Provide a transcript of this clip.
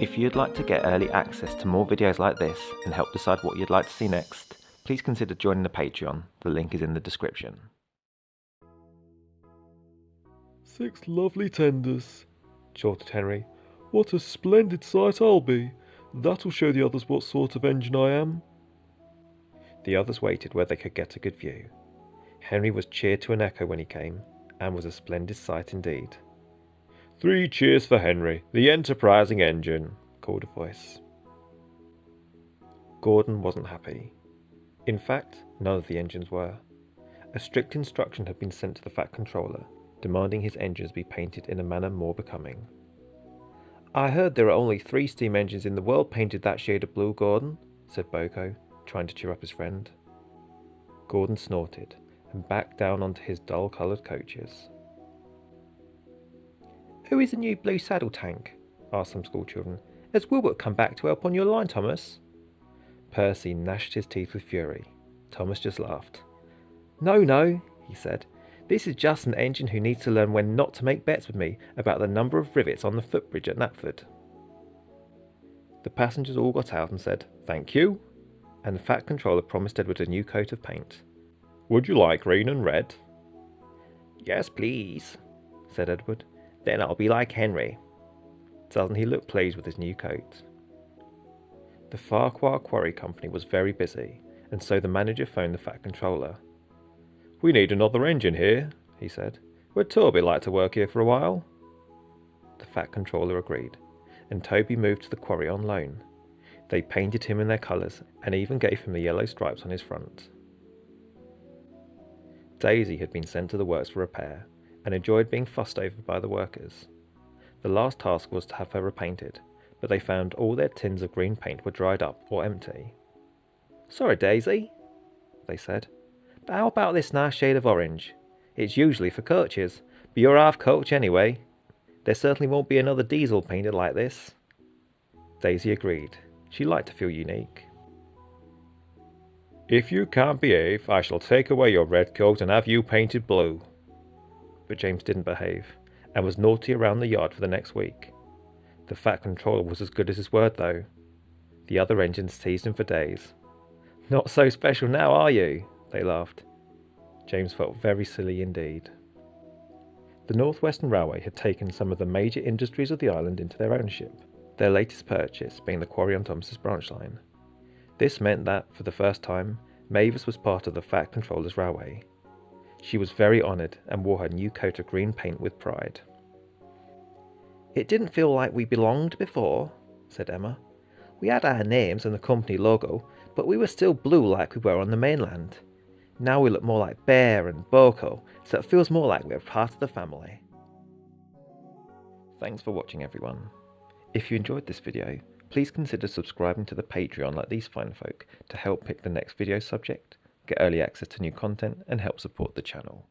If you'd like to get early access to more videos like this and help decide what you'd like to see next, please consider joining the Patreon. The link is in the description. 6 lovely tenders, chortled Henry. What a splendid sight I'll be. That'll show the others what sort of engine I am. The others waited where they could get a good view. Henry was cheered to an echo when he came, and was a splendid sight indeed. 3 cheers for Henry, the enterprising engine, called a voice. Gordon wasn't happy. In fact, none of the engines were. A strict instruction had been sent to the Fat Controller, demanding his engines be painted in a manner more becoming. "I heard there are only 3 steam engines in the world painted that shade of blue, Gordon," said Boko, trying to cheer up his friend. Gordon snorted and backed down onto his dull-coloured coaches. "Who is the new blue saddle tank?" asked some schoolchildren. "Has Wilbert come back to help on your line, Thomas?" Percy gnashed his teeth with fury. Thomas just laughed. No, he said. "This is just an engine who needs to learn when not to make bets with me about the number of rivets on the footbridge at Knapford." The passengers all got out and said, "Thank you," and the Fat Controller promised Edward a new coat of paint. "Would you like green and red?" "Yes, please," said Edward. "Then I'll be like Henry." Doesn't he look pleased with his new coat? The Farquhar Quarry Company was very busy, and so the manager phoned the Fat Controller. "We need another engine here," he said. "Would Toby like to work here for a while?" The Fat Controller agreed, and Toby moved to the quarry on loan. They painted him in their colours and even gave him the yellow stripes on his front. Daisy had been sent to the works for repair, and enjoyed being fussed over by the workers. The last task was to have her repainted, but they found all their tins of green paint were dried up or empty. "Sorry, Daisy," they said, "but how about this nice shade of orange? It's usually for coaches, but you're half coach anyway. There certainly won't be another diesel painted like this." Daisy agreed. She liked to feel unique. "If you can't behave, I shall take away your red coat and have you painted blue." But James didn't behave, and was naughty around the yard for the next week. The Fat Controller was as good as his word, though. The other engines teased him for days. "Not so special now, are you?" they laughed. James felt very silly indeed. The North Western Railway had taken some of the major industries of the island into their ownership, their latest purchase being the quarry on Thomas's branch line. This meant that, for the first time, Mavis was part of the Fat Controller's railway. She was very honoured and wore her new coat of green paint with pride. "It didn't feel like we belonged before," said Emma. "We had our names and the company logo, but we were still blue like we were on the mainland. Now we look more like Bear and Boko, so it feels more like we're part of the family." Thanks for watching, everyone. If you enjoyed this video, please consider subscribing to the Patreon like these fine folk to help pick the next video subject, get early access to new content, and help support the channel.